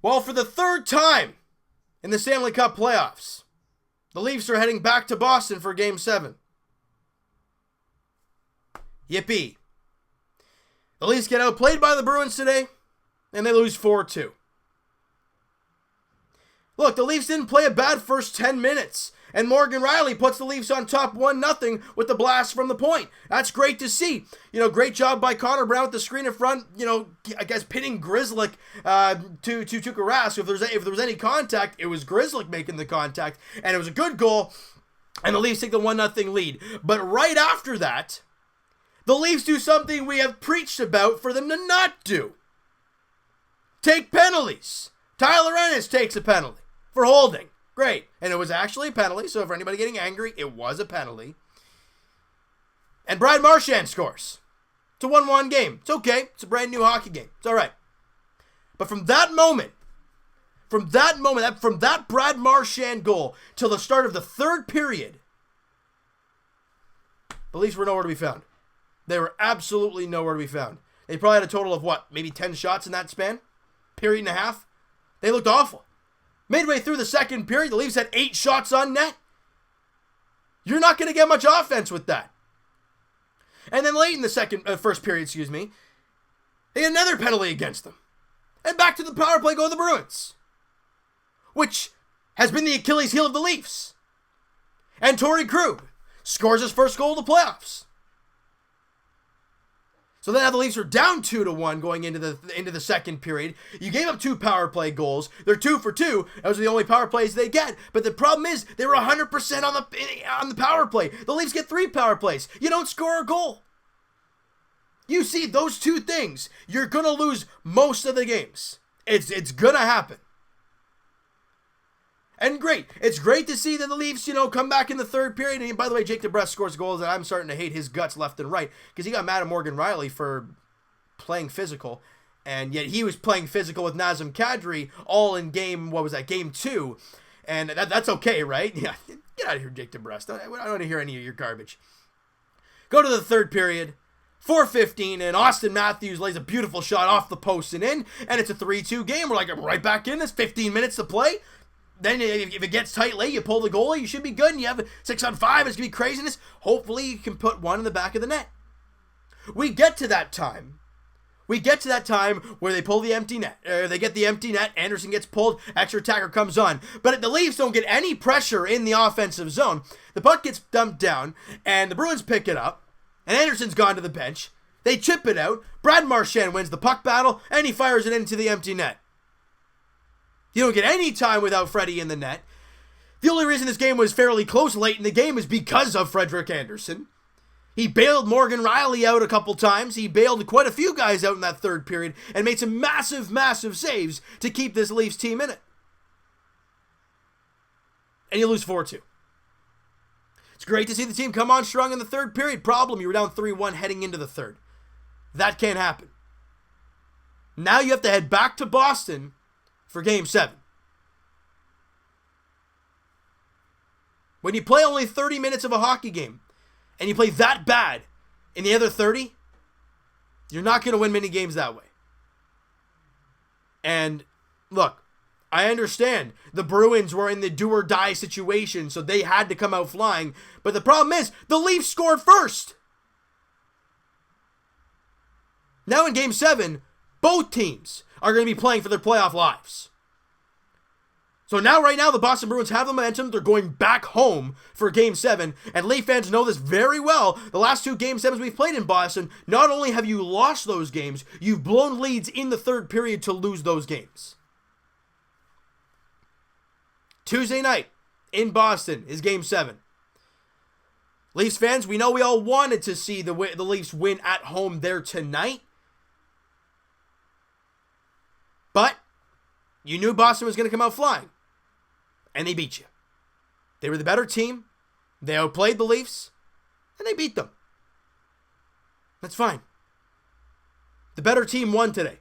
Well, for the third time in the Stanley Cup playoffs, the Leafs are heading back to Boston for Game 7. Yippee. The Leafs get outplayed by the Bruins today, and they lose 4-2. Look, the Leafs didn't play a bad first 10 minutes, and Morgan Rielly puts the Leafs on top 1-0 with the blast from the point. That's great to see. Great job by Connor Brown with the screen in front, I guess pinning Grzelcyk to Tuukka Rask. If there was any contact, it was Grzelcyk making the contact, and it was a good goal, and the Leafs take the 1-0 lead. But right after that, the Leafs do something we have preached about for them to not do. Take penalties. Tyler Ennis takes a penalty for holding. Great. And it was actually a penalty, so for anybody getting angry, it was a penalty. And Brad Marchand scores. It's a 1-1 game. It's okay. It's a brand new hockey game. It's all right. But from that Brad Marchand goal till the start of the third period, the Leafs were nowhere to be found. They were absolutely nowhere to be found. They probably had a total of, maybe 10 shots in that span? Period and a half? They looked awful. Midway through the second period, the Leafs had 8 shots on net. You're not going to get much offense with that. And then late in the first period, they had another penalty against them. And back to the power play go the Bruins, which has been the Achilles heel of the Leafs. And Torrey Krug scores his first goal of the playoffs. So then the Leafs are down 2-1 going into the second period. You gave up 2 power play goals. They're 2 for 2. Those are the only power plays they get. But the problem is they were 100% on the power play. The Leafs get 3 power plays. You don't score a goal. You see those 2 things, you're going to lose most of the games. It's going to happen. And great. It's great to see that the Leafs, come back in the third period. And by the way, Jake DeBrusk scores goals, and I'm starting to hate his guts left and right because he got mad at Morgan Rielly for playing physical. And yet he was playing physical with Nazem Kadri all in game 2. And that's okay, right? Yeah, get out of here, Jake DeBrusk. I don't want to hear any of your garbage. Go to the third period. 4:15, and Austin Matthews lays a beautiful shot off the post and in, and it's a 3-2 game. We're right back in this. 15 minutes to play. Then if it gets tight late, you pull the goalie, you should be good, and you have 6-on-5, it's going to be craziness. Hopefully you can put one in the back of the net. We get to that time where they pull the empty net. They get the empty net, Anderson gets pulled, extra attacker comes on. But the Leafs don't get any pressure in the offensive zone. The puck gets dumped down, and the Bruins pick it up, and Anderson's gone to the bench. They chip it out, Brad Marchand wins the puck battle, and he fires it into the empty net. You don't get any time without Freddie in the net. The only reason this game was fairly close late in the game is because of Frederik Andersen. He bailed Morgan Rielly out a couple times. He bailed quite a few guys out in that third period and made some massive, massive saves to keep this Leafs team in it. And you lose 4-2. It's great to see the team come on strong in the third period. Problem, you were down 3-1 heading into the third. That can't happen. Now you have to head back to Boston for Game 7. When you play only 30 minutes of a hockey game, and you play that bad in the other 30, you're not going to win many games that way. And look, I understand the Bruins were in the do-or-die situation, so they had to come out flying. But the problem is, the Leafs scored first. Now in Game 7, both teams are going to be playing for their playoff lives. So now, right now, the Boston Bruins have the momentum. They're going back home for Game 7. And Leaf fans know this very well. The last 2 Game 7s we've played in Boston, not only have you lost those games, you've blown leads in the third period to lose those games. Tuesday night in Boston is Game 7. Leafs fans, we know we all wanted to see the Leafs win at home there tonight. But you knew Boston was going to come out flying. And they beat you. They were the better team. They outplayed the Leafs. And they beat them. That's fine. The better team won today.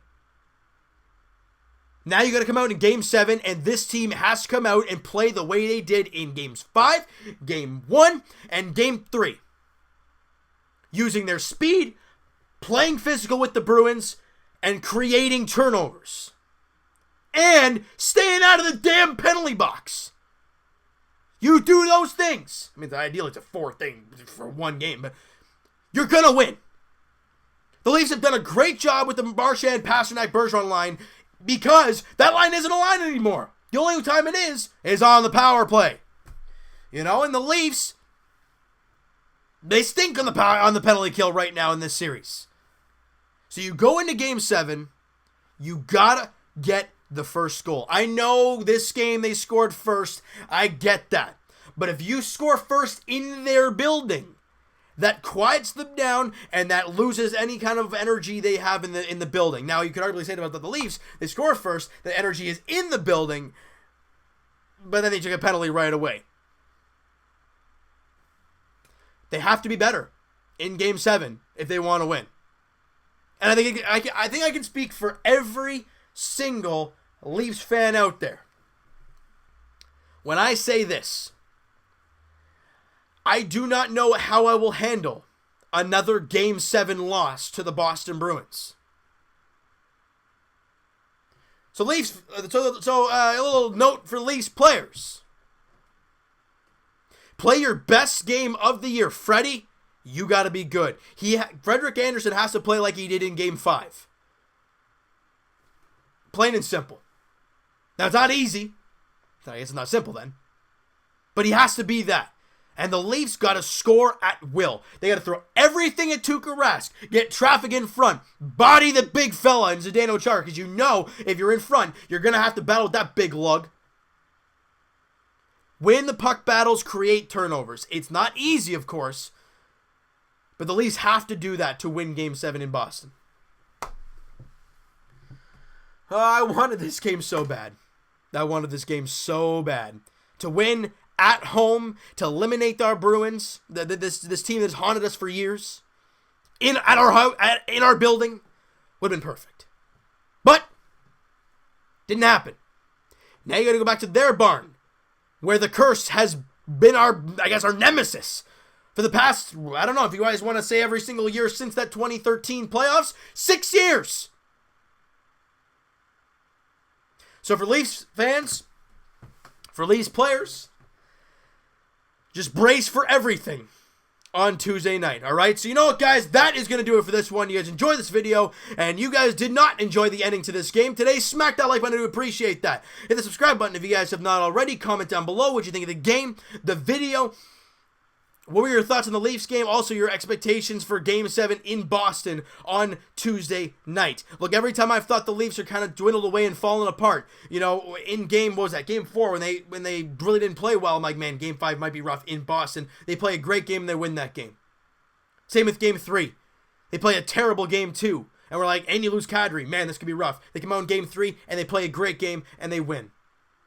Now you got to come out in Game 7, and this team has to come out and play the way they did in Games 5, Game 1, and Game 3. Using their speed, playing physical with the Bruins, and creating turnovers. and staying out of the damn penalty box. You do those things. I mean, ideally it's a 4 thing for one game, but you're going to win. The Leafs have done a great job with the Marchand, Pasternak, Bergeron line because that line isn't a line anymore. The only time it is on the power play. You know, and the Leafs, they stink on the penalty kill right now in this series. So you go into Game 7, you gotta get the first goal. I know this game they scored first. I get that. But if you score first in their building, that quiets them down and that loses any kind of energy they have in the building. Now, you could arguably say about the Leafs, they score first, the energy is in the building, but then they took a penalty right away. They have to be better in Game 7 if they want to win. And I think I can speak for every single Leafs fan out there when I say this. I do not know how I will handle another Game 7 loss to the Boston Bruins. So Leafs, a little note for Leafs players. Play your best game of the year. Freddie, you got to be good. Frederik Andersen has to play like he did in Game 5. Plain and simple. Now, it's not easy. I guess it's not simple then. But he has to be that. And the Leafs got to score at will. They got to throw everything at Tuukka Rask, get traffic in front, body the big fella in Zdeno Chara, because you know if you're in front, you're going to have to battle with that big lug. Win the puck battles, create turnovers. It's not easy, of course, but the Leafs have to do that to win Game 7 in Boston. I wanted this game so bad. To win at home, to eliminate our Bruins, this team that's haunted us for years, in our building, would have been perfect. But didn't happen. Now you got to go back to their barn, where the curse has been our nemesis for the past, I don't know if you guys want to say every single year since that 2013 playoffs, 6 years. So for Leafs fans, for Leafs players, just brace for everything on Tuesday night, all right? So you know what, guys? That is going to do it for this one. You guys enjoyed this video, and you guys did not enjoy the ending to this game today. Smack that like button. I do appreciate that. Hit the subscribe button if you guys have not already. Comment down below what you think of the game, the video. What were your thoughts on the Leafs game? Also, your expectations for Game 7 in Boston on Tuesday night. Look, every time I've thought the Leafs are kind of dwindled away and fallen apart, you know, in Game 4 when they really didn't play well, I'm like, man, Game 5 might be rough in Boston. They play a great game and they win that game. Same with Game 3. They play a terrible Game 2. And we're like, and you lose Kadri. Man, this could be rough. They come out in Game 3 and they play a great game and they win.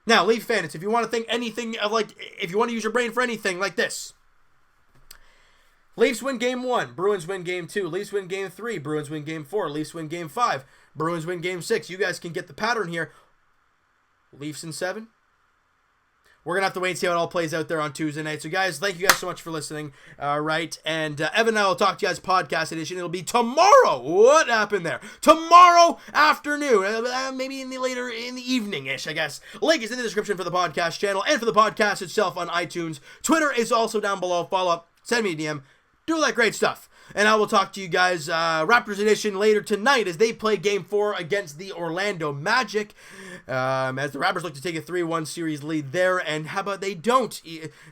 Now, Leaf fans, if you want to think anything of if you want to use your brain for anything like this, Leafs win Game 1, Bruins win Game 2, Leafs win Game 3, Bruins win Game 4, Leafs win Game 5, Bruins win Game 6. You guys can get the pattern here. Leafs in 7. We're going to have to wait and see how it all plays out there on Tuesday night. So, guys, thank you guys so much for listening. All right. And Evan and I will talk to you guys podcast edition. It'll be tomorrow. What happened there? Tomorrow afternoon. Maybe later in the evening-ish, I guess. Link is in the description for the podcast channel and for the podcast itself on iTunes. Twitter is also down below. Follow up. Send me a DM. Do all that great stuff. And I will talk to you guys Raptors edition later tonight as they play Game 4 against the Orlando Magic. As the Raptors look to take a 3-1 series lead there. And how about they don't?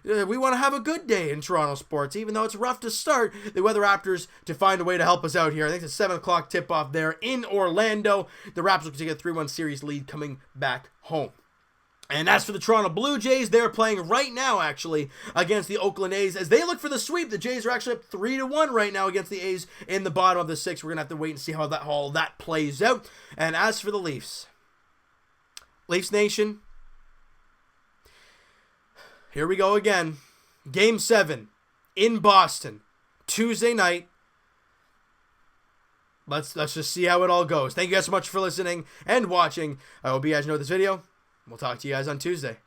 We want to have a good day in Toronto sports. Even though it's rough to start, the Weather Raptors to find a way to help us out here. I think it's a 7 o'clock tip-off there in Orlando. The Raptors look to take a 3-1 series lead coming back home. And as for the Toronto Blue Jays, they're playing right now, actually, against the Oakland A's. As they look for the sweep, the Jays are actually up 3-1 right now against the A's in the bottom of the 6th. We're going to have to wait and see how all that plays out. And as for the Leafs, Leafs Nation, here we go again. Game 7 in Boston, Tuesday night. Let's just see how it all goes. Thank you guys so much for listening and watching. I hope you guys enjoyed this video. We'll talk to you guys on Tuesday.